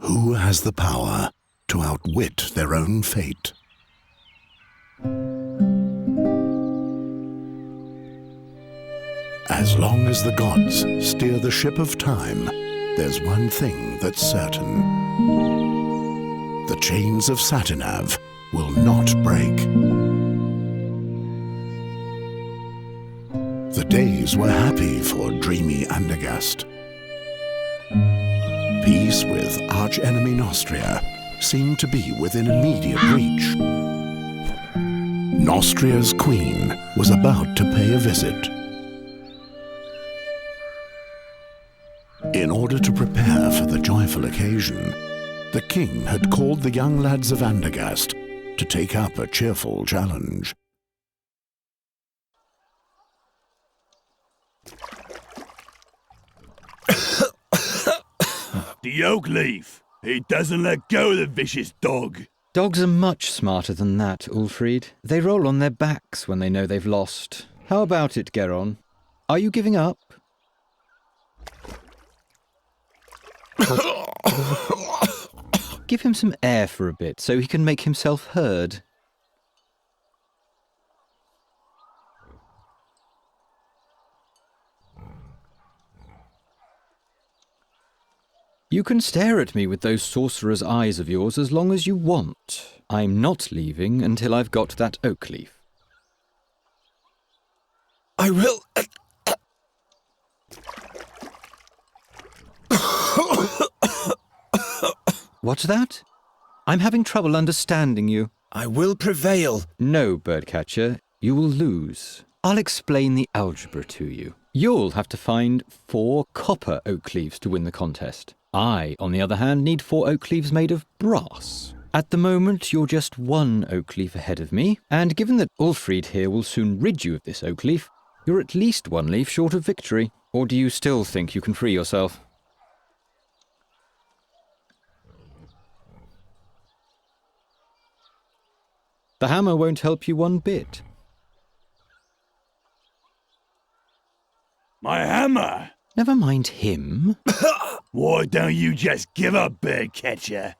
Who has the power to outwit their own fate? As long as the gods steer the ship of time, there's one thing that's certain. The chains of Satinav will not break. The days were happy for dreamy Andергаст. Peace with arch-enemy Нострия seemed to be within immediate reach. Nostria's queen was about to pay a visit. In order to prepare for the joyful occasion, the king had called the young lads of Andергаст to take up a cheerful challenge. The oak leaf! He doesn't let go, the vicious dog! Dogs are much smarter than that, Ulfried. They roll on their backs when they know they've lost. How about it, Geron? Are you giving up? Give him some air for a bit so he can make himself heard. You can stare at me with those sorcerer's eyes of yours as long as you want. I'm not leaving until I've got that oak leaf. I will... What's that? I'm having trouble understanding you. I will prevail. No, birdcatcher, you will lose. I'll explain the algebra to you. You'll have to find 4 copper oak leaves to win the contest. I, on the other hand, need 4 oak leaves made of brass. At the moment, you're just 1 oak leaf ahead of me, and given that Ulfried here will soon rid you of this oak leaf, you're at least 1 leaf short of victory. Or do you still think you can free yourself? The hammer won't help you one bit. My hammer! Never mind him. Why don't you just give up, birdcatcher?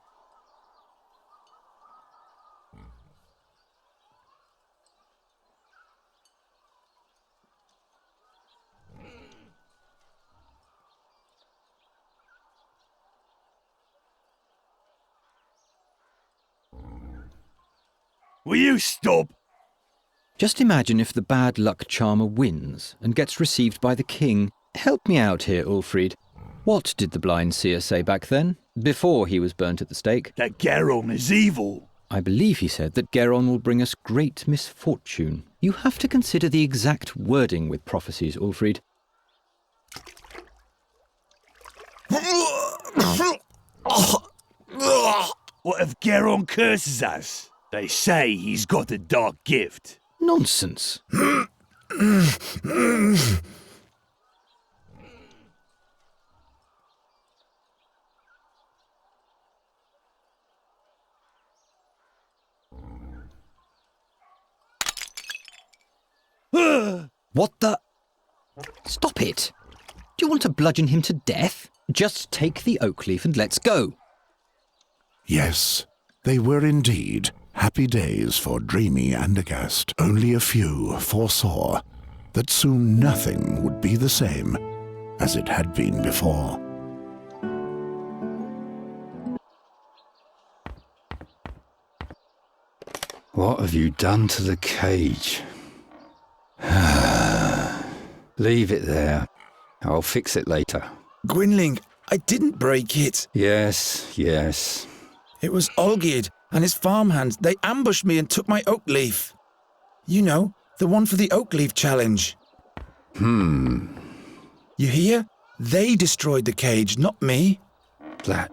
Will you stop? Just imagine if the bad luck charmer wins and gets received by the king. Help me out here, Ulfried. What did the blind seer say back then, before he was burnt at the stake? That Geron is evil. I believe he said that Geron will bring us great misfortune. You have to consider the exact wording with prophecies, Ulfried. What if Geron curses us? They say he's got a dark gift. Nonsense. What the? Stop it! Do you want to bludgeon him to death? Just take the oak leaf and let's go. Yes, they were indeed happy days for dreamy Andергаст. Only a few foresaw that soon nothing would be the same as it had been before. What have you done to the cage? Leave it there. I'll fix it later. Gwynling, I didn't break it. Yes, yes. It was Olgierd and his farmhands. They ambushed me and took my oak leaf. You know, the one for the oak leaf challenge. You hear? They destroyed the cage, not me. That...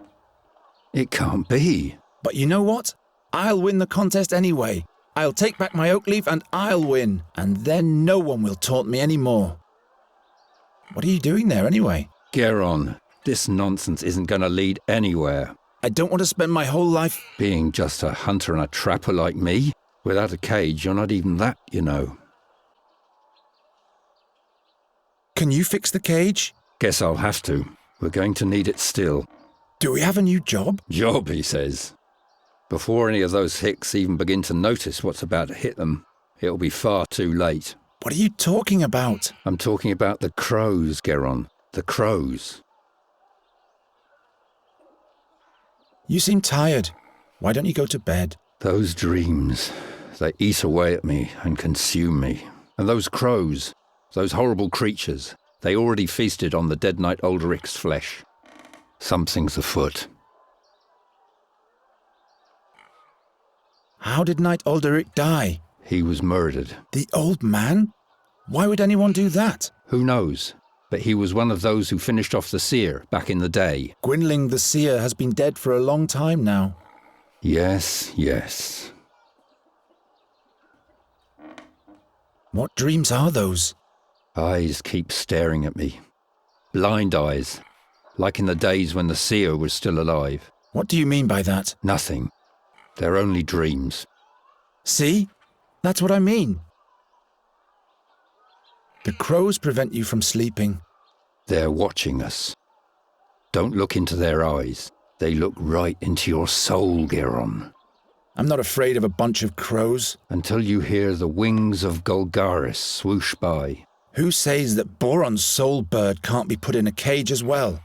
it can't be. But you know what? I'll win the contest anyway. I'll take back my oak leaf and I'll win. And then no one will taunt me anymore. What are you doing there anyway? Geron, this nonsense isn't going to lead anywhere. I don't want to spend my whole life... Being just a hunter and a trapper like me? Without a cage, you're not even that, you know. Can you fix the cage? Guess I'll have to. We're going to need it still. Do we have a new job? Job, he says. Before any of those hicks even begin to notice what's about to hit them, it'll be far too late. What are you talking about? I'm talking about the crows, Geron. The crows. You seem tired. Why don't you go to bed? Those dreams, they eat away at me and consume me. And those crows, those horrible creatures, they already feasted on the dead knight Ulderic's flesh. Something's afoot. How did Knight Ulderic die? He was murdered. The old man? Why would anyone do that? Who knows? But he was one of those who finished off the seer back in the day. Gwynling the seer has been dead for a long time now. Yes, yes. What dreams are those? Eyes keep staring at me. Blind eyes. Like in the days when the seer was still alive. What do you mean by that? Nothing. They're only dreams. See? That's what I mean. The crows prevent you from sleeping. They're watching us. Don't look into their eyes. They look right into your soul, Geron. I'm not afraid of a bunch of crows. Until you hear the wings of Golgaris swoosh by. Who says that Boron's soul bird can't be put in a cage as well?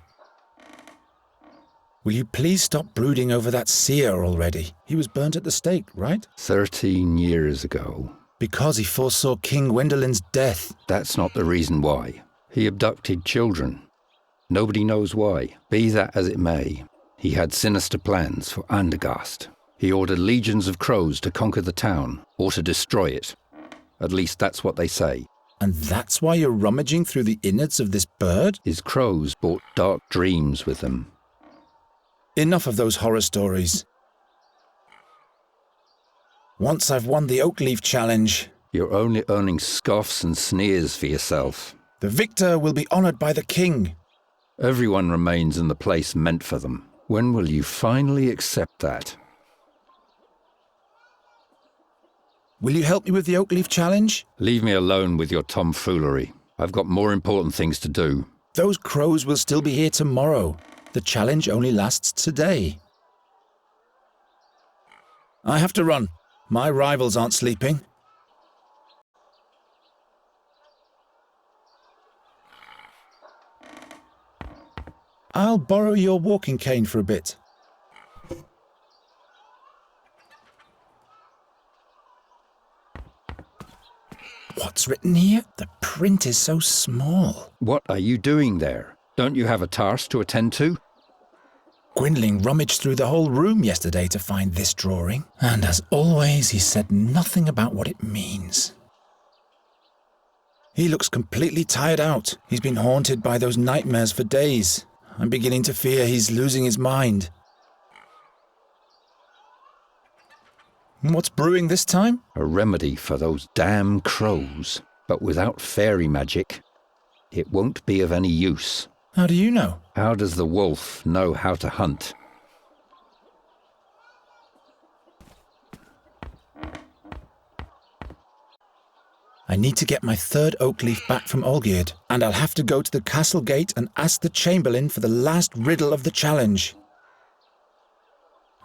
Will you please stop brooding over that seer already? He was burnt at the stake, right? 13 years ago. Because he foresaw King Gwendolen's death. That's not the reason why. He abducted children. Nobody knows why. Be that as it may, he had sinister plans for Andергаст. He ordered legions of crows to conquer the town, or to destroy it. At least that's what they say. And that's why you're rummaging through the innards of this bird? His crows brought dark dreams with them. Enough of those horror stories. Once I've won the Oakleaf Challenge, You're only earning scoffs and sneers for yourself. the victor will be honored by the king. Everyone remains in the place meant for them. When will you finally accept that? Will you help me with the Oakleaf Challenge? Leave me alone with your tomfoolery. I've got more important things to do. Those crows will still be here tomorrow. The challenge only lasts today. I have to run. My rivals aren't sleeping. I'll borrow your walking cane for a bit. What's written here? The print is so small. What are you doing there? Don't you have a task to attend to? Gwynling rummaged through the whole room yesterday to find this drawing, and as always, he said nothing about what it means. He looks completely tired out. He's been haunted by those nightmares for days. I'm beginning to fear he's losing his mind. What's brewing this time? A remedy for those damn crows. But without fairy magic, it won't be of any use. How do you know? How does the wolf know how to hunt? I need to get my third oak leaf back from Olgierd, and I'll have to go to the castle gate and ask the chamberlain for the last riddle of the challenge.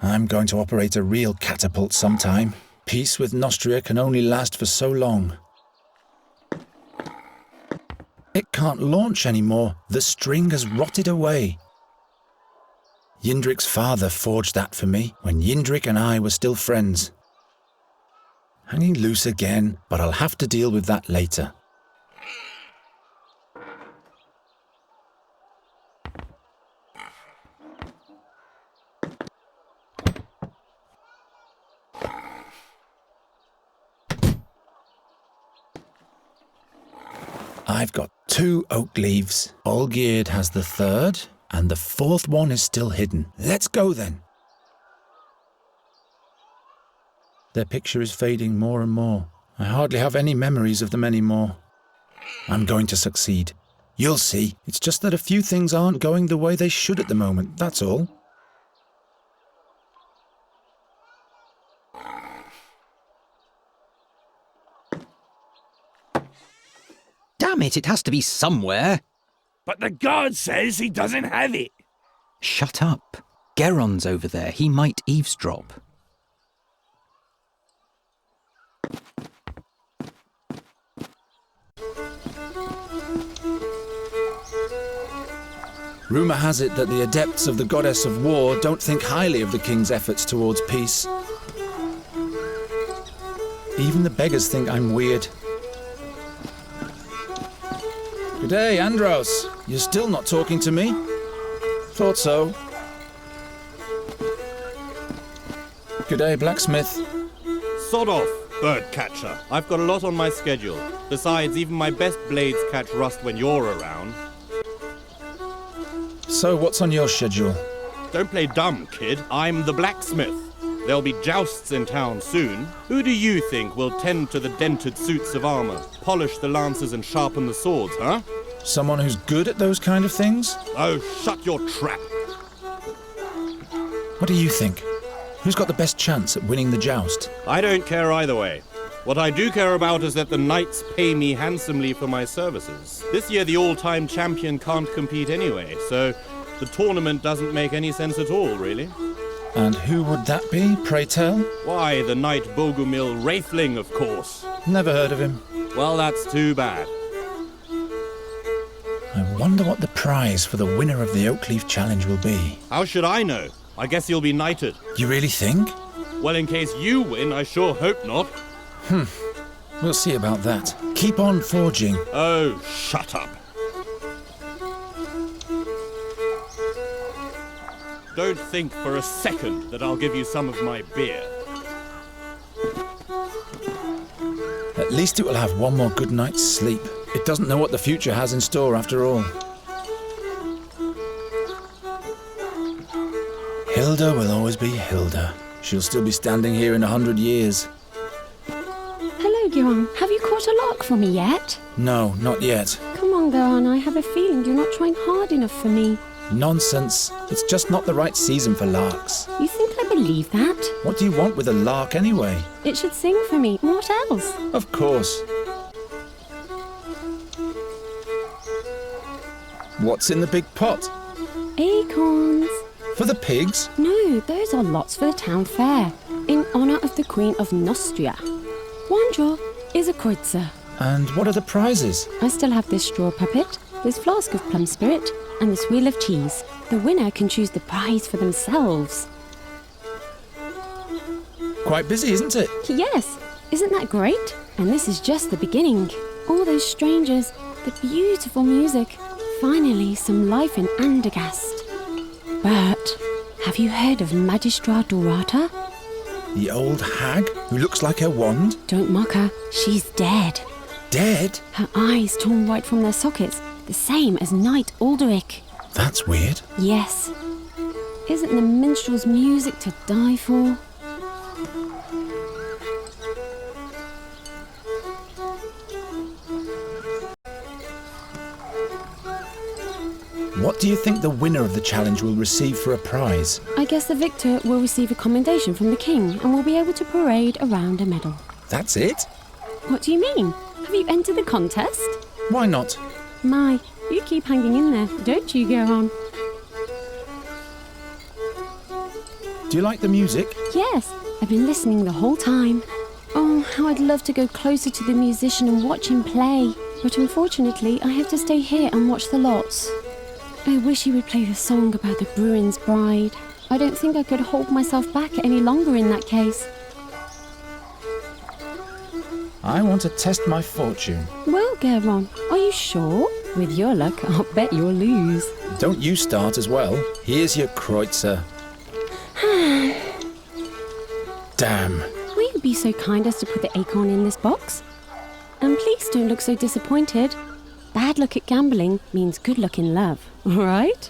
I'm going to operate a real catapult sometime. Peace with Нострия can only last for so long. It can't launch anymore. The string has rotted away. Yindric's father forged that for me when Yindric and I were still friends. Hanging loose again, but I'll have to deal with that later. I've got 2 oak leaves. Olgierd has the third, and the fourth one is still hidden. Let's go then. Their picture is fading more and more. I hardly have any memories of them anymore. I'm going to succeed. You'll see. It's just that a few things aren't going the way they should at the moment, that's all. Damn it, it has to be somewhere. But the guard says he doesn't have it. Shut up. Geron's over there. He might eavesdrop. Rumour has it that the adepts of the goddess of war don't think highly of the king's efforts towards peace. Even the beggars think I'm weird. Good day, Andros. You're still not talking to me? Thought so. Good day, blacksmith. Sod off, bird catcher. I've got a lot on my schedule. Besides, even my best blades catch rust when you're around. So, what's on your schedule? Don't play dumb, kid. I'm the blacksmith. There'll be jousts in town soon. Who do you think will tend to the dented suits of armor, polish the lances and sharpen the swords, huh? Someone who's good at those kind of things? Oh, shut your trap. What do you think? Who's got the best chance at winning the joust? I don't care either way. What I do care about is that the knights pay me handsomely for my services. This year the all-time champion can't compete anyway, so the tournament doesn't make any sense at all, really. And who would that be, pray tell? Why, the knight Bogumil Wraithling, of course. Never heard of him. Well, that's too bad. I wonder what the prize for the winner of the Oakleaf Challenge will be. How should I know? I guess you'll be knighted. You really think? Well, in case you win, I sure hope not. We'll see about that. Keep on forging. Oh, shut up. Don't think for a second that I'll give you some of my beer. At least it will have one more good night's sleep. It doesn't know what the future has in store after all. Hilda will always be Hilda. She'll still be standing here in 100 years. Hello, Geron. Have you caught a lark for me yet? No, not yet. Come on, Geron. I have a feeling you're not trying hard enough for me. Nonsense. It's just not the right season for larks. You think I believe that? What do you want with a lark anyway? It should sing for me. What else? Of course. What's in the big pot? Acorns. For the pigs? No, those are lots for the town fair, in honour of the Queen of Нострия. One draw is a kreutzer. And what are the prizes? I still have this straw puppet, this flask of plum spirit, and this wheel of cheese. The winner can choose the prize for themselves. Quite busy, isn't it? Yes, isn't that great? And this is just the beginning. All those strangers, the beautiful music, finally some life in Andергаст. But have you heard of Magistra Dorata? The old hag who looks like her wand? Don't mock her, she's dead. Dead? Her eyes torn right from their sockets, the same as Knight Alderic. That's weird. Yes. Isn't the minstrel's music to die for? What do you think the winner of the challenge will receive for a prize? I guess the victor will receive a commendation from the king and will be able to parade around a medal. That's it? What do you mean? Have you entered the contest? Why not? My, you keep hanging in there, don't you, Geron? Do you like the music? Yes, I've been listening the whole time. Oh, how I'd love to go closer to the musician and watch him play. But unfortunately, I have to stay here and watch the lots. I wish he would play the song about the Bruin's bride. I don't think I could hold myself back any longer in that case. I want to test my fortune. Well, Geron, are you sure? With your luck, I'll bet you'll lose. Don't you start as well. Here's your kreutzer. Damn. Will you be so kind as to put the acorn in this box? And please don't look so disappointed. Bad luck at gambling means good luck in love, all right?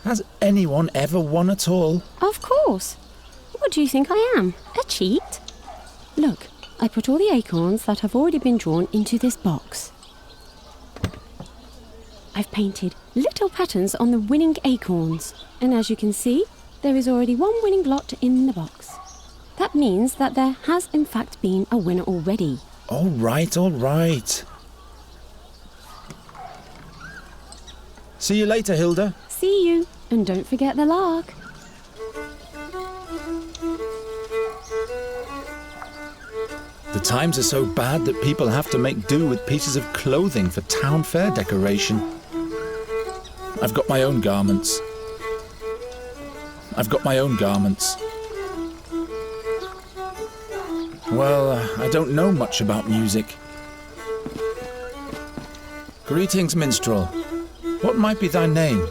Has anyone ever won at all? Of course. What do you think I am? A cheat? Look, I put all the acorns that have already been drawn into this box. I've painted little patterns on the winning acorns, and as you can see, there is already one winning lot in the box. That means that there has in fact been a winner already. All right, all right. See you later, Hilda. See you, and don't forget the lark. The times are so bad that people have to make do with pieces of clothing for town fair decoration. I've got my own garments. Well, I don't know much about music. Greetings, minstrel. What might be thy name?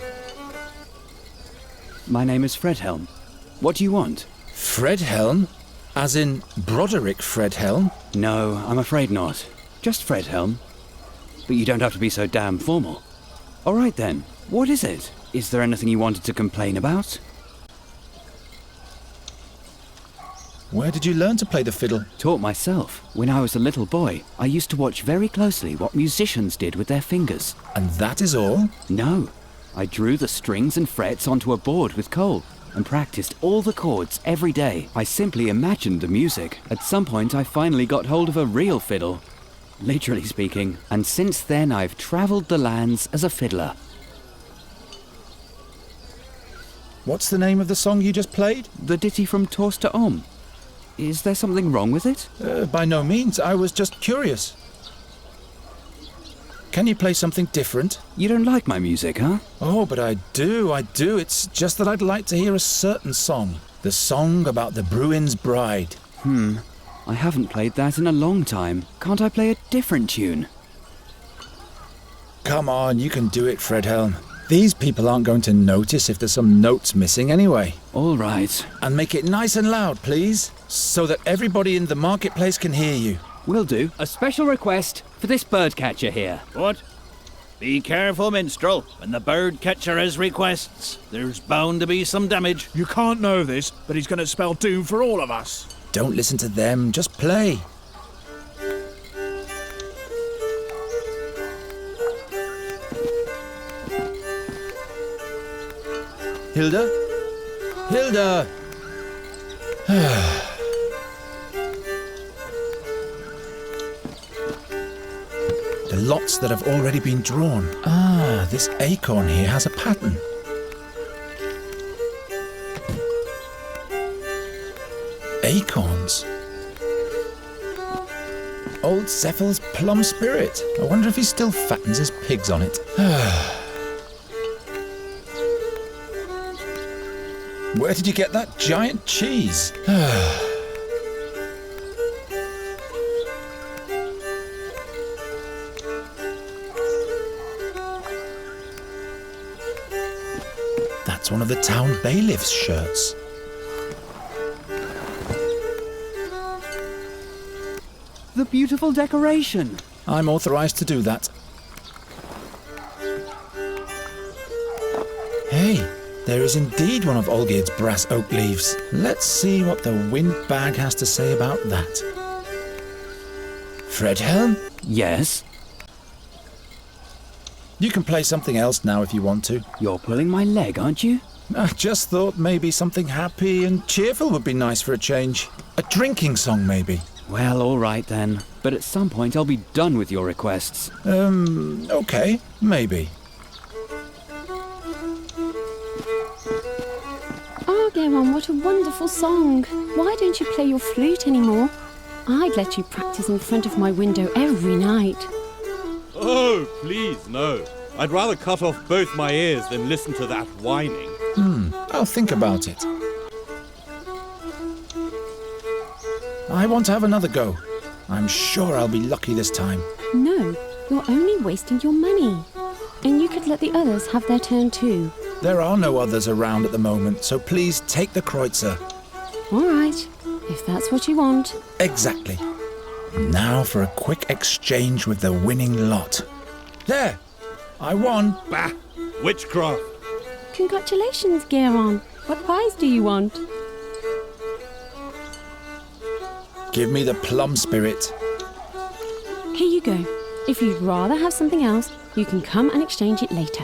My name is Fredhelm. What do you want? Fredhelm? As in Broderick Fredhelm? No, I'm afraid not. Just Fredhelm. But you don't have to be so damn formal. All right then, what is it? Is there anything you wanted to complain about? Where did you learn to play the fiddle? Taught myself. When I was a little boy, I used to watch very closely what musicians did with their fingers. And that is all? No. I drew the strings and frets onto a board with coal and practiced all the chords every day. I simply imagined the music. At some point, I finally got hold of a real fiddle, literally speaking, and since then I've travelled the lands as a fiddler. What's the name of the song you just played? The ditty from Torster Om. Is there something wrong with it? By no means, I was just curious. Can you play something different? You don't like my music, huh? Oh, but I do. It's just that I'd like to hear a certain song. The song about the Bruin's bride. I haven't played that in a long time. Can't I play a different tune? Come on, you can do it, Fredhelm. These people aren't going to notice if there's some notes missing anyway. All right. And make it nice and loud, please, so that everybody in the marketplace can hear you. Will do. A special request for this birdcatcher here. What? Be careful, minstrel. When the bird catcher has requests, there's bound to be some damage. You can't know this, but he's going to spell doom for all of us. Don't listen to them, just play. Hilda? Hilda! The lots that have already been drawn. Ah, this acorn here has a pattern. Acorns. Old Cephal's plum spirit. I wonder if he still fattens his pigs on it. Where did you get that giant cheese? That's one of the town bailiff's shirts. The beautiful decoration. I'm authorized to do that. Hey, there is indeed one of Olgierd's brass oak leaves. Let's see what the windbag has to say about that. Fredhelm? Yes? You can play something else now if you want to. You're pulling my leg, aren't you? I just thought maybe something happy and cheerful would be nice for a change. A drinking song, maybe. Well, all right then. But at some point I'll be done with your requests. Okay, maybe. Oh, Geron, what a wonderful song. Why don't you play your flute anymore? I'd let you practice in front of my window every night. Oh, please, no. I'd rather cut off both my ears than listen to that whining. I'll think about it. I want to have another go. I'm sure I'll be lucky this time. No, you're only wasting your money. And you could let the others have their turn too. There are no others around at the moment, so please take the kreutzer. All right, if that's what you want. Exactly. Now for a quick exchange with the winning lot. There! I won! Bah! Witchcraft! Congratulations, Geron. What prize do you want? Give me the plum spirit. Here you go. If you'd rather have something else, you can come and exchange it later.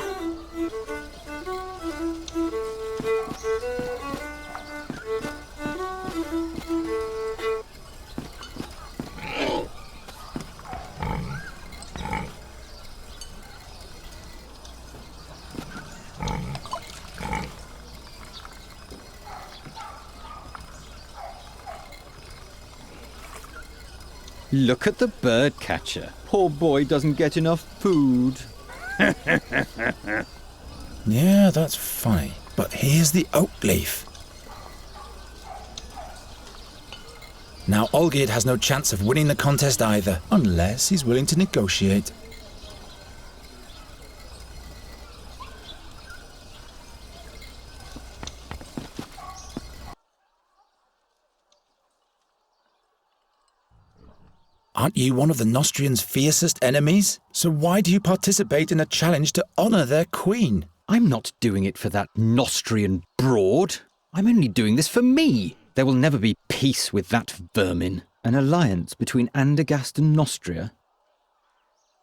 Look at the bird catcher. Poor boy doesn't get enough food. Yeah, that's funny. But here's the oak leaf. Now Olgierd has no chance of winning the contest either, unless he's willing to negotiate. Aren't you one of the Nostrians' fiercest enemies? So why do you participate in a challenge to honour their queen? I'm not doing it for that Nostrian broad. I'm only doing this for me. There will never be peace with that vermin. An alliance between Andергаст and Нострия?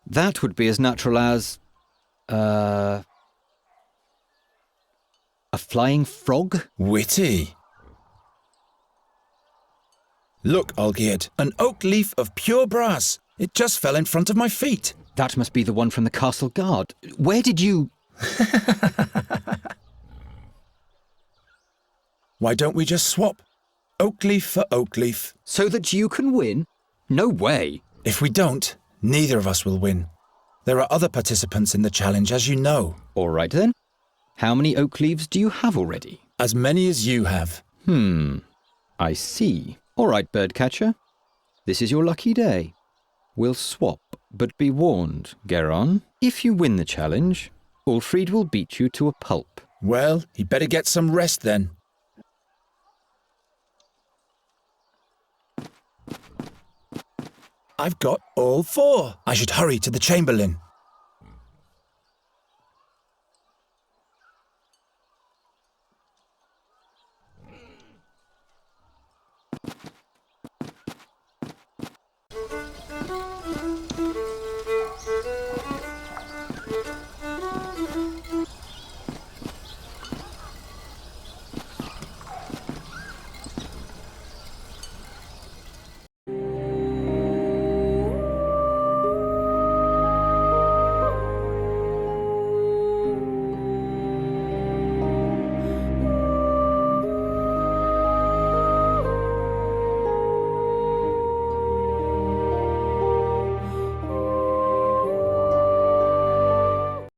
That would be as natural as... a flying frog? Witty. Look, Olgierd, an oak leaf of pure brass. It just fell in front of my feet. That must be the one from the castle guard. Where did you... Why don't we just swap? Oak leaf for oak leaf. So that you can win? No way. If we don't, neither of us will win. There are other participants in the challenge, as you know. All right then. How many oak leaves do you have already? As many as you have. I see. All right, birdcatcher. This is your lucky day. We'll swap, but be warned, Geron. If you win the challenge, Ulfried will beat you to a pulp. Well, he'd better get some rest then. I've got all 4. I should hurry to the Chamberlain.